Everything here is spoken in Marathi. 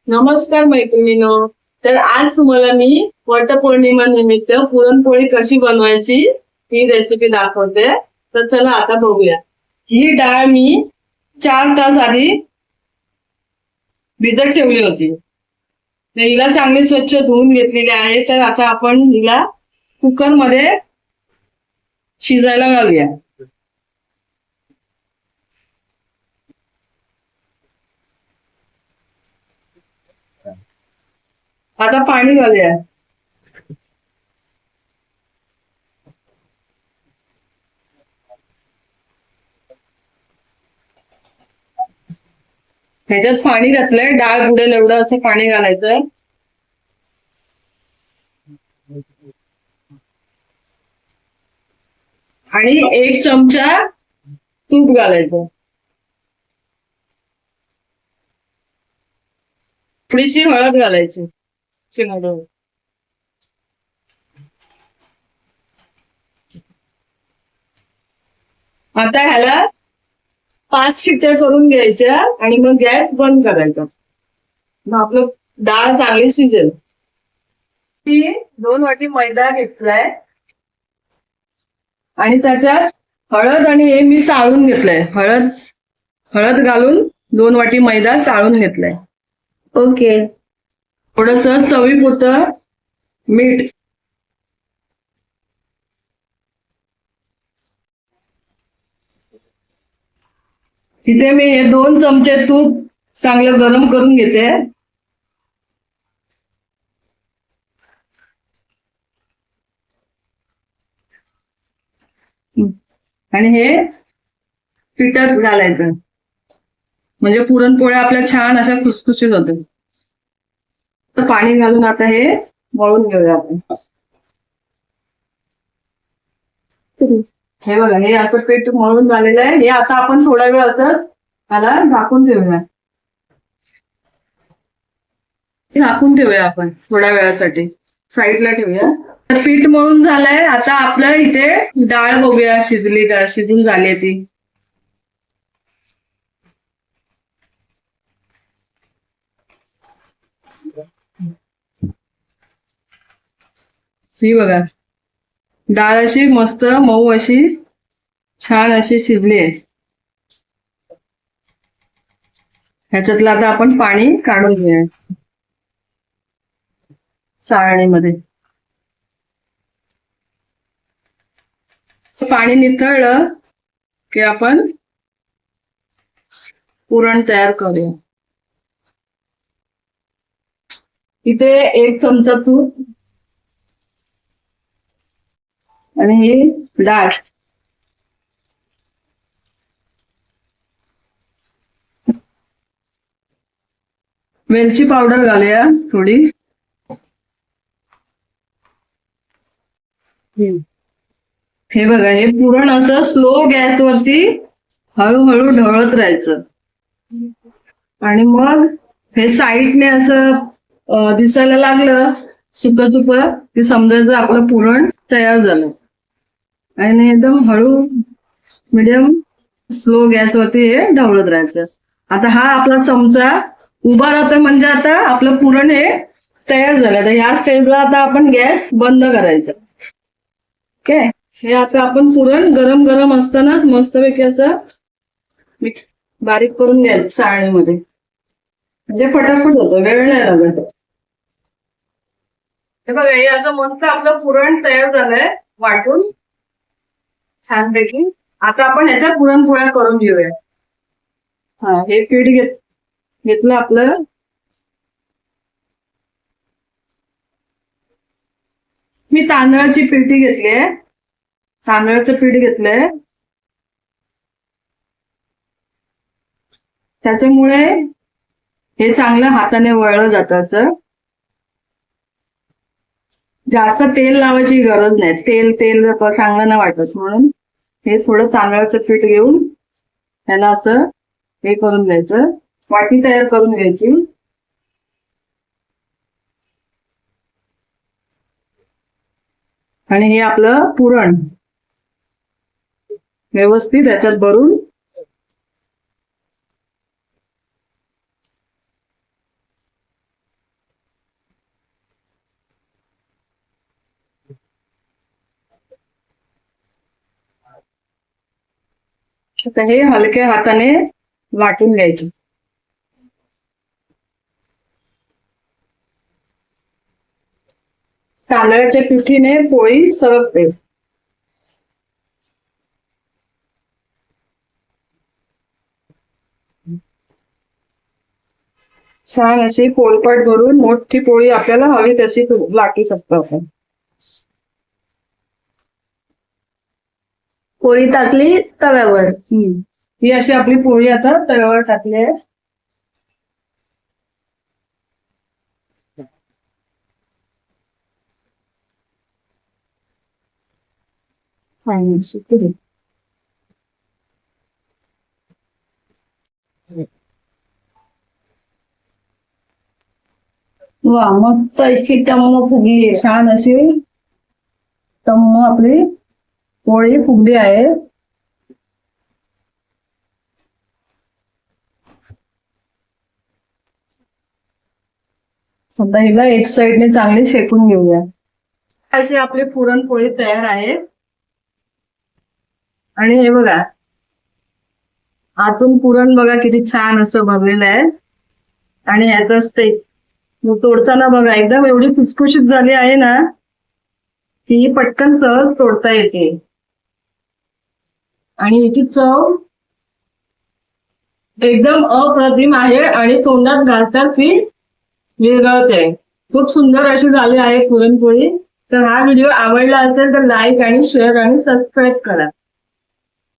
नमस्कार मैत्रिणीनो. तर आज तुम्हाला मी वटपौर्णिमा निमित्त पुरणपोळी कशी बनवायची ही रेसिपी दाखवते. तर चला आता बघूया. ही डाळ मी 4 तास आधी भिजत ठेवली होती. तर हिला चांगली स्वच्छ धुवून घेतलेली आहे. तर आता आपण हिला कुकर मध्ये शिजायला घालूया. आता पाणी घालूया. ह्याच्यात पाणी घातलंय, डाळ बुडेल एवढं असं पाणी घालायचं. आणि 1 चमचा तूप घालायचं. थोडीशी हळद घालायची चिमूटभर. आता ह्याला 5 शिट्ट्या करून घ्यायच्या आणि मग गॅस बंद करायचा. मग आपलं डाळ चांगली शिजेल. 2 वाटी मैदा घेतलाय आणि त्याच्यात हळद आणि हे मी चाळून घेतलंय. हळद घालून 2 वाटी मैदा चाळून घेतलाय. ओके. थोडस चवीपुरतं मीठ. तिथे मी हे 2 चमचे तूप चांगलं गरम करून घेते. आणि हे पिठात घालायचं म्हणजे पुरणपोळ्या आपल्या छान अशा खुसखुशीत होते. तर पाणी घालून आता हे मळून घेऊया आपण. हे बघा, हे असं पीठ मळून झालेलं आहे. हे आता आपण थोडा वेळ असं त्याला झाकून ठेवूया. झाकून ठेवूया आपण थोड्या वेळासाठी, साईडला ठेवूया. तर पीठ मळून झालंय. आता आपल्या इथे डाळ बघूया शिजली का, शिजून झाली ती. ही बघा, डाळ अशी मस्त मऊ अशी छान अशी शिजली आहे. ह्याच्यातलं आता आपण पाणी काढून घेऊया चाळणीमध्ये. पाणी निथळलं की आपण पुरण तयार करूया. इथे 1 चमचा तूप आणि ही डाळ. वेलची पावडर घालूया थोडी. हे बघा, हे पुरण असं स्लो गॅसवरती हळूहळू ढवळत राहायचं. आणि मग हे साईडने असं दिसायला लागलं सुकं सुकं की समजायचं आपलं पुरण तयार झालं. आणि एकदम हळू मिडियम स्लो गॅसवरती हे ढवळत राहायचं. आता हा आपला चमचा उभा राहतोय म्हणजे आता आपलं पुरण हे तयार झालं. तर ह्या स्टेजला आता आपण गॅस बंद करायचा. ओके. हे आता आपण पुरण गरम गरम असतानाच मस्तपैकी असं मिक्स बारीक करून घ्यायचं चाळणीमध्ये, म्हणजे फटाफट होतं, वेळ नाही लागत. हे बघा, हे असं मस्त आपलं पुरण तयार झालंय वाटून छानपैकी. आता आपण ह्याच्या पुरणपोळ्या करून घेऊया. हे पीठ घेतलं आपलं. मी तांदळाची पिठी घेतलीये, तांदळाचं पीठ घेतलंय. त्याच्यामुळे हे चांगलं हाताने वळलं जातं. असं जास्त तेल लावायची गरज नाही. तेल चांगलं नाही वाटत, म्हणून हे थोडं तांदळाचं पीठ घेऊन त्याला असं हे करून घ्यायचं, वाटी तयार करून घ्यायची. आणि हे आपलं पुरण व्यवस्थित याच्यात भरून आता हे हलक्या हाताने वाटून घ्यायचे. तांदळाच्या पिठीने पोळी सरकते. छान अशी पोळपाट भरून मोठी पोळी आपल्याला हवी तशी लाटू शकतो आपण. पोळी टाकली तव्यावर. ही अशी आपली पोळी आता तव्यावर टाकली आहे. वा, मस्त अशी टम्म फुगली. छान अशी टम्म आपली पोळी फुगली आहे. आता हिला एक साइडने चांगली शेकून घेऊया. अशी आपली पुरणपोळी तयार आहे. आणि हे बघा, आतून पुरण बघा किती छान असं भरलेलं आहे. आणि ह्याचा स्टेक तोडताना बघा एकदम एवढी खुसखुशीत झाली आहे ना, ती पटकन सहज तोडता येते. आणि याची चव एकदम अप्रतिम आहे आणि तोंडात घालताच ती विरघळते. खूप सुंदर अशी झाली आहे पुरणपोळी. तर हा व्हिडिओ आवडला असेल तर लाईक आणि शेअर आणि सबस्क्राईब करा.